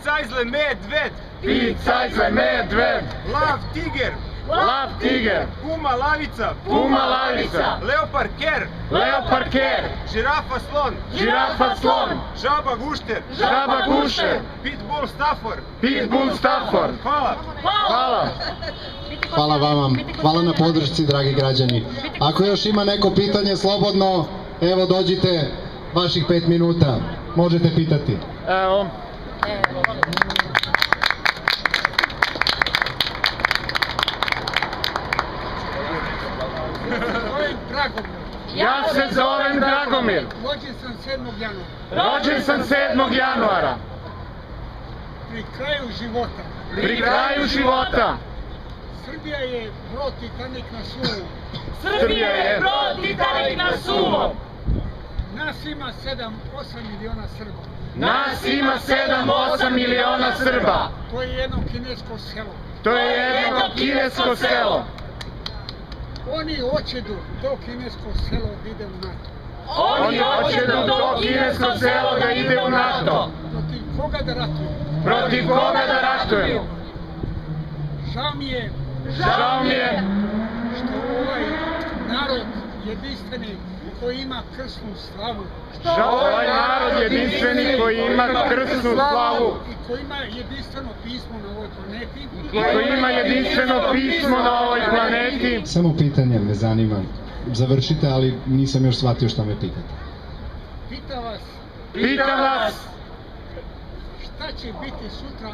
Zeisle Medved. Pete Zeisle Medved. Lav Tiger. Lav Tiger. Puma Lavica. Puma Lavica. Leopard Ker. Leopard Ker. Žirafa Slon. Žirafa Slon. Žaba Gušter. Žaba Gušter. Pitbull Stafford. Pitbull Stafford. Hvala. Hvala. Hvala vama. Hvala na podršci, dragi građani. Ako još ima neko pitanje, slobodno, evo dođite, vaših 5 minuta. Možete pitati. Evo. Ja se zovem Dragomir. Rođen sam 7. januara. Rođen sam 7. januara. Pri kraju života. Pri kraju života. Srbija je brod Titanik na suvom. Srbija je brod Titanik na suvom. Nas ima 7-8 miliona Srba. Nas ima 7-8 miliona Srba. To je jedno kinesko selo. To je jedno kinesko selo. Oni hoćedu to kinesko selo da ide u NATO. Oni hoće da to kinesko selo da ide u NATO. Protiv koga da ratuju? Protiv koga da ratuju? Žao mi je što ovaj narod jedinstveni koji ima krsnu slavu. Ovaj narod jedinstveni koji ima krsnu slavu. I koji ima jedinstveno pismo na ovoj planeti. Koji ima jedinstveno pismo na ovoj planeti. Samo pitanje me zanima. Završite, ali nisam još shvatio šta me pitate. Pitam vas, šta će biti sutra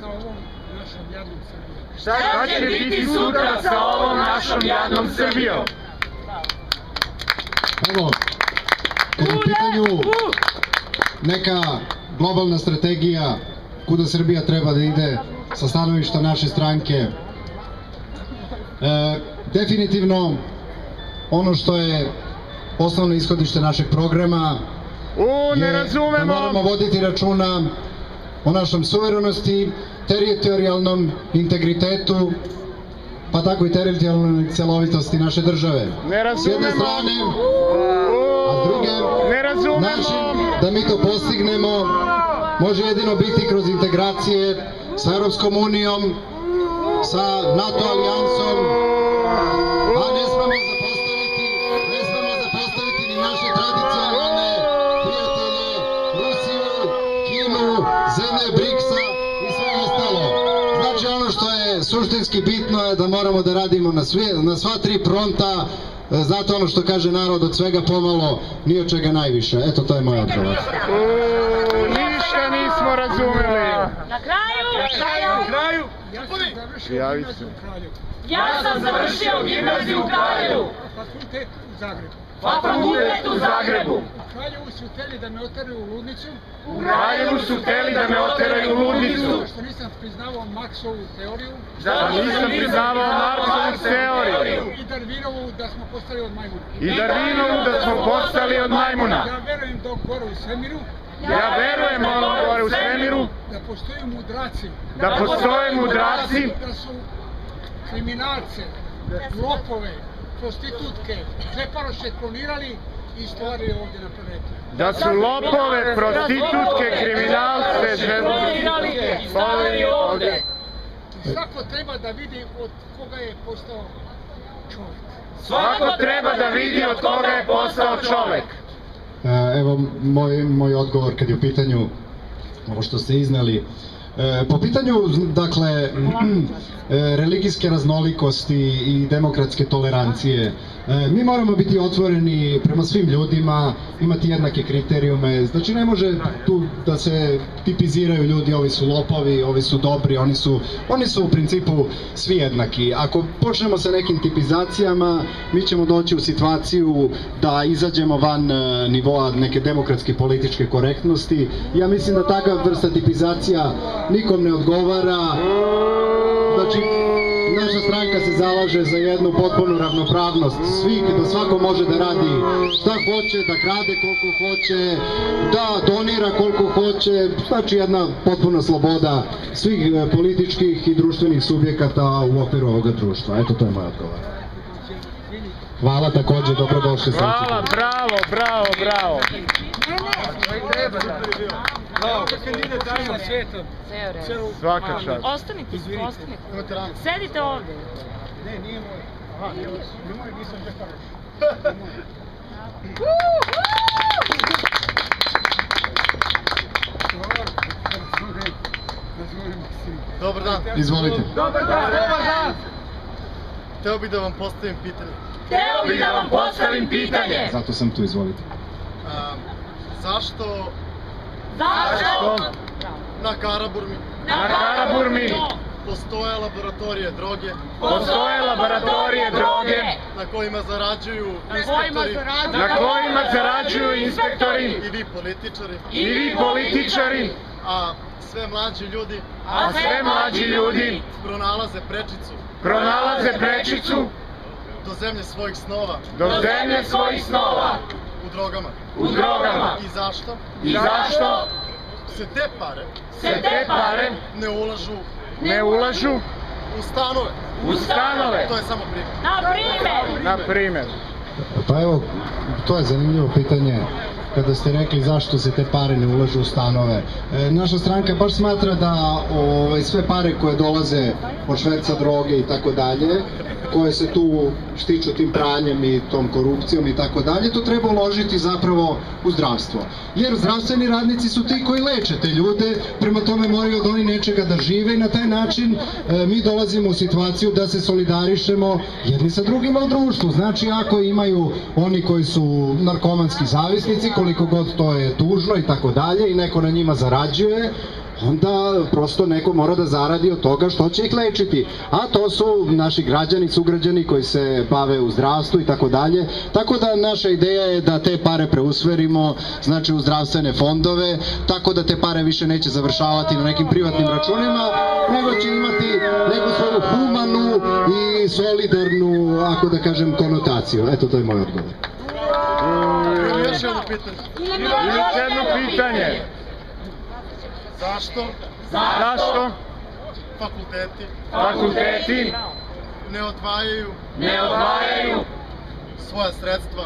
sa ovom našom jadnom Srbijom? Šta će biti sutra sa ovom našom jadnom Srbijom? Evo, kad je u pitanju neka globalna strategija kuda Srbija treba da ide sa stanovišta naše stranke, definitivno ono što je osnovno ishodište našeg programa je da moramo voditi računa o našoj suverenosti, teritorijalnom integritetu, pa tako i teritorijalnoj celovitosti naše države. S jedne strane, a s druge, način da mi to postignemo može jedino biti kroz integracije sa Europskom unijom, sa NATO alijansom, a ne smemo zapostaviti ni naše tradicionalne prijatelje, Rusiju, Kinu, zemlje BRICS-a i sve ostalo. Znači ono što je suštinski bitno je da moramo da radimo na sva 3 fronta. Znate ono što kaže narod, od svega pomalo, ni od čega najviše. Eto, to je moj odgovor. Ništa nismo razumeli. Na kraju? Ja sam završio gimnaziju u Kraljevu. Fakultet u Zagrebu. Fakultet u Zagrebu. U Kraljevu su hteli da me oteraju u ludnicu. U Kraljevu su hteli da me oteraju u ludnicu. Što nisam priznavao Marksovu teoriju. Zato nisam priznavao Marksovu teoriju. I Darwinovu da smo postali od majmuna. I Darwinovu da smo postali od majmuna. Ja verujem dok gore u svemiru. Ja verujem ono gore u svemiru. Da postoje mudraci. Da postoje mudraci. Da su kriminalce, lopove, prostitutke, džeparoše klonirali i stvarili ovdje na planetu. Da su lopove, prostitutke, kriminalce, klonirali i stavili ovdje. I svako treba da vidi od koga je postao čovjek. Svako treba da vidi od koga je postao čovjek. Evo moj odgovor kad je u pitanju ovo što ste iznali. Po pitanju, dakle, religijske raznolikosti i demokratske tolerancije, mi moramo biti otvoreni prema svim ljudima, imati jednake kriterijume, znači ne može tu da se tipiziraju ljudi, ovi su lopovi, ovi su dobri, oni su u principu svi jednaki. Ako počnemo sa nekim tipizacijama, mi ćemo doći u situaciju da izađemo van nivoa neke demokratske političke korektnosti. Ja mislim da takva vrsta tipizacija nikom ne odgovara. Znači, naša stranka se zalaže za jednu potpunu ravnopravnost svih, da svako može da radi šta hoće, da krade koliko hoće, da donira koliko hoće, znači jedna potpuna sloboda svih političkih i društvenih subjekata u okviru ovoga društva. Eto, to je moj odgovor. Hvala takođe, dobrodošli. Hvala, bravo. kandidat sa sveta. Sve u redu. Celu Svaka planet. čast. Ostanite, ostanite. Sedite ovde. Ne, nije moj. Aha, nije moj, nisam čekao. Dobar dan. Izvolite. Dobar dan. Hteo bih da vam postavim pitanje. Hteo bih da vam postavim pitanje. Zato sam tu, izvolite. Zašto Zašto na Karaburmi na Karaburmi postoje laboratorije droge postoje laboratorije droge na kojima zarađuju na kojima inspektori na kojima zarađuju inspektori i vi političari, i vi političari, a sve mlađi ljudi a sve mlađi ljudi pronalaze prečicu do do zemlje svojih snova zemlje svojih snova u drogama. u drogama. I zašto I zašto se te pare ne ulažu u stanove? u stanove? To je samo primjer. Na primer. Na primjer. Pa evo, to je zanimljivo pitanje kada ste rekli zašto se te pare ne ulažu u stanove. Naša stranka baš smatra da sve pare koje dolaze od šverca droge i tako dalje, koje se tu štiču tim pranjem i tom korupcijom i tako dalje, to treba uložiti zapravo u zdravstvo. Jer zdravstveni radnici su ti koji leče te ljude, prema tome moraju od oni nečega da žive i na taj način mi dolazimo u situaciju da se solidarišemo jedni sa drugima u društvu. Znači, ako imaju oni koji su narkomanski zavisnici, koliko god to je tužno i tako dalje, i neko na njima zarađuje, onda prosto neko mora da zaradi od toga što će ih lečiti. A to su naši građani, sugrađani koji se bave u zdravstvu i tako dalje. Tako da naša ideja je da te pare preusmerimo, znači u zdravstvene fondove, tako da te pare više neće završavati na nekim privatnim računima, nego će imati neku svoju humanu i solidarnu, ako da kažem, konotaciju. Eto, to je moj odgovor. Imam još jedno pitanje. Još jedno pitanje. Zašto fakulteti ne odvajaju svoja sredstva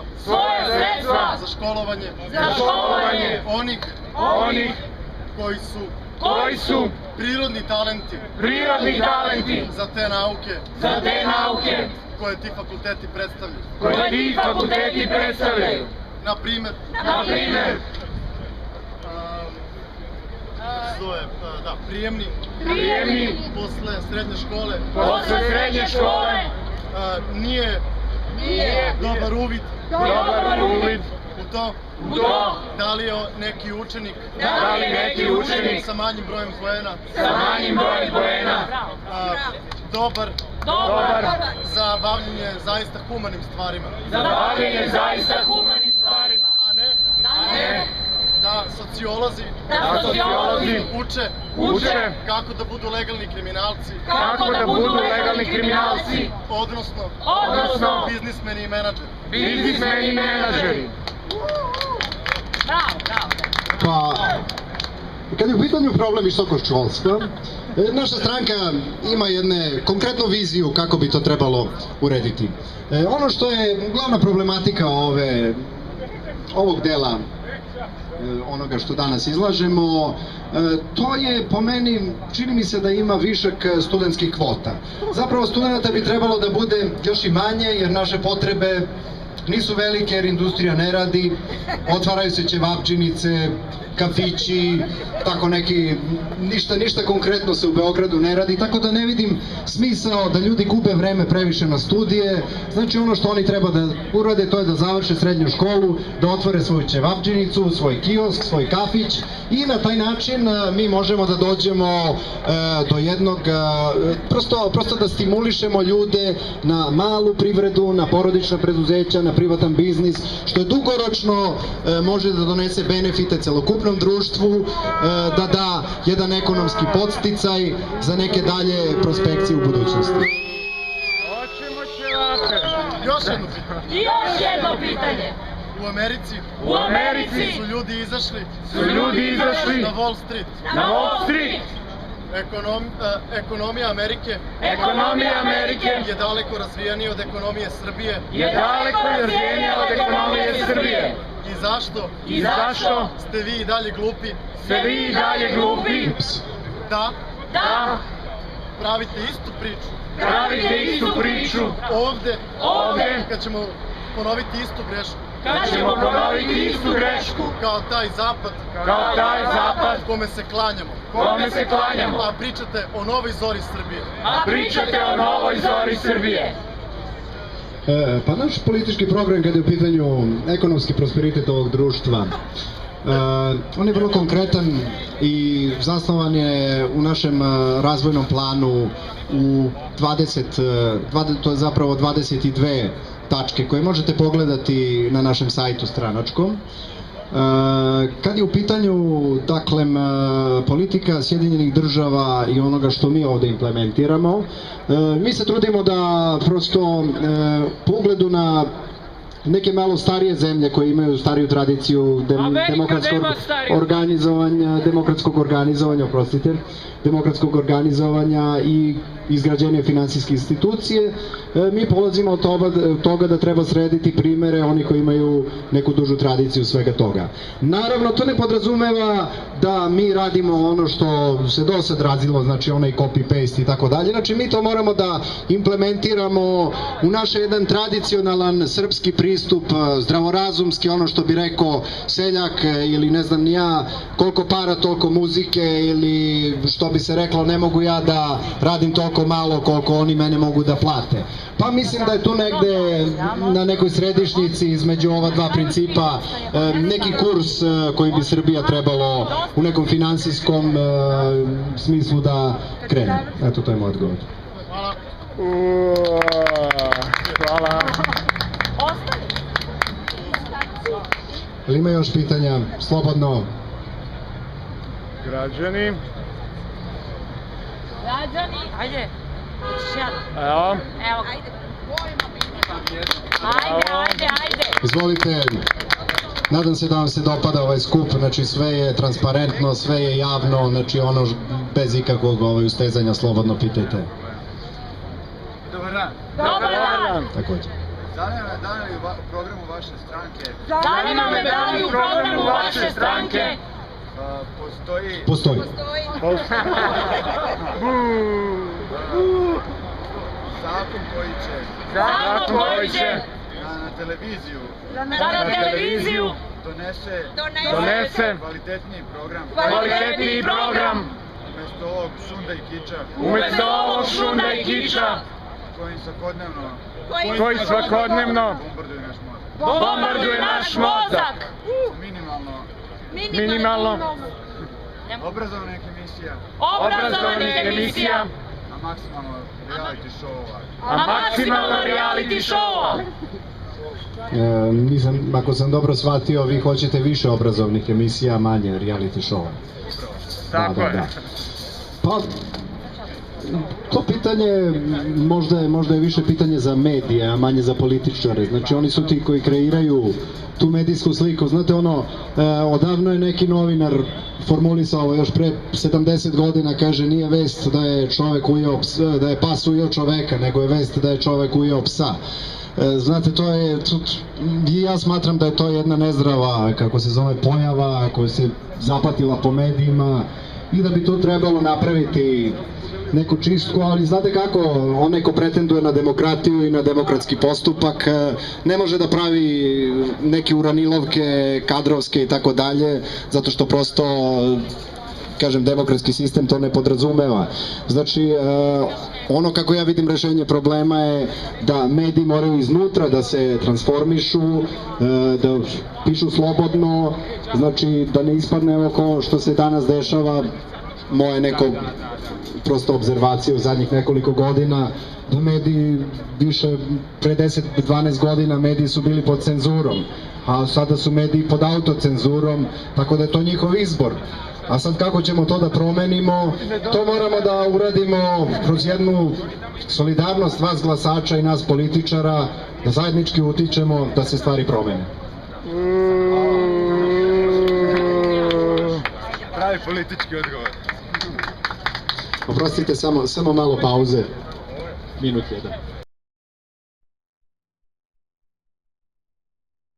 za školovanje onih koji su prirodni talenti za te nauke koje ti fakulteti predstavljaju? Na primer, prijemni posle srednje škole nije dobar uvid u to da li je neki učenik sa manjim brojem poena dobar za bavljenje zaista humanim stvarima, a ne da sociolozi uče kako da budu legalni kriminalci, odnosno biznismeni i menadžeri. Bravo. Pa, kad je u pitanju problem visokog školstva, naša stranka ima konkretnu viziju kako bi to trebalo urediti. Ono što je glavna problematika ovog dela onoga što danas izlažemo, to je po meni, čini mi se da ima višak studentskih kvota. Zapravo studenta bi trebalo da bude još i manje, jer naše potrebe nisu velike, jer industrija ne radi, otvaraju se ćevapčinice, kafići, tako neki, ništa konkretno se u Beogradu ne radi, tako da ne vidim smisao da ljudi gube vreme previše na studije. Znači, ono što oni treba da urade, to je da završe srednju školu, da otvore svoju ćevapčinicu, svoj kiosk, svoj kafić, i na taj način mi možemo da dođemo do jednog, prosto da stimulišemo ljude na malu privredu, na porodična preduzeća, na privatan biznis, što je dugoročno može da donese benefite celokupnom društvu, da da jedan ekonomski podsticaj za neke dalje prospekcije u budućnosti. Hoćemo ćevape. Još jedno pitanje. U Americi su ljudi izašli na Wall Street. Ekonomija Amerike je daleko razvijenija od ekonomije Srbije. I zašto I zašto ste vi i dalje glupi ste vi i dalje glupi da da pravite istu priču pravite istu priču ovde kad ćemo ponoviti istu grešku kad ćemo ponoviti istu grešku kao taj zapad kome se klanjamo a pričate o novoj zori Srbije. Pa naš politički program kada je u pitanju ekonomski prosperitet ovog društva, on je vrlo konkretan i zasnovan je u našem razvojnom planu u 22 tačke koje možete pogledati na našem sajtu stranačkom. Kad je u pitanju, dakle, politika Sjedinjenih država i onoga što mi ovde implementiramo, mi se trudimo da prosto po ugledu na neke malo starije zemlje koje imaju stariju tradiciju demokratskog organizovanja i izgrađenje finansijske institucije, mi polazimo od toga da treba srediti primere onih koji imaju neku dužu tradiciju svega toga. Naravno, to ne podrazumeva da mi radimo ono što se do sad radilo, znači onaj copy-paste i tako dalje, znači mi to moramo da implementiramo u naš jedan tradicionalan srpski pristup, zdravorazumski, ono što bi rekao seljak ili ne znam ni ja, koliko para toliko muzike, ili što bi se reklo, ne mogu ja da radim toliko malo koliko oni mene mogu da plate. Pa mislim da je tu negde na nekoj središnici između ova dva principa neki kurs koji bi Srbija trebalo u nekom finansijskom smislu da krene. Eto, to je moj odgovor. Hvala. Hvala. Ali ima još pitanja? Slobodno. Građani. Ajde. Evo. Ajde. Izvolite. Nadam se da vam se dopada ovaj skup, znači sve je transparentno, sve je javno, znači ono bez ikakvog ustezanja, slobodno pitajte. Dobar dan. Dobar dan. Takođe. Zanima me da li u programu vaše stranke Zanima me da li u programu vaše stranke Postoji. zakon koji će će na televiziju donese kvalitetniji program umjesto ovog šunda i kiča Koji svakodnevno bombarduje naš mozak. minimalno obrazovnih emisija, a maksimalno reality show-a. Nisam, ako sam dobro shvatio, vi hoćete više obrazovnih emisija, manje reality show-a. tako je. Pa, to pitanje možda je više pitanje za medije, a manje za političare. Znači oni su ti koji kreiraju tu medijsku sliku. Znate ono, odavno je neki novinar formulisao još pre 70 godina, kaže nije vest da je čovek ujeo psa, da je pas ujeo čoveka, nego je vest da je čovek ujeo psa. Znate, to je, ja smatram da je to jedna nezdrava, kako se zove, pojava koja se zapatila po medijima i da bi tu trebalo napraviti neku čistku, ali znate kako, onaj ko pretenduje na demokratiju i na demokratski postupak ne može da pravi neke uranilovke kadrovske i tako dalje, zato što prosto, kažem, demokratski sistem to ne podrazumeva. Znači, ono kako ja vidim rešenje problema je da mediji moraju iznutra da se transformišu, da pišu slobodno, znači da ne ispadne oko što se danas dešava, moje neko prosto obzervacije u zadnjih nekoliko godina, da mediji više, pre 10-12 godina mediji su bili pod cenzurom, a sada su mediji pod autocenzurom, tako da je to njihov izbor. A sad kako ćemo to da promenimo, to moramo da uradimo kroz jednu solidarnost vas glasača i nas političara, da zajednički utičemo da se stvari promene. pravi politički odgovor. Oprostite, samo malo pauze. Minut jedan.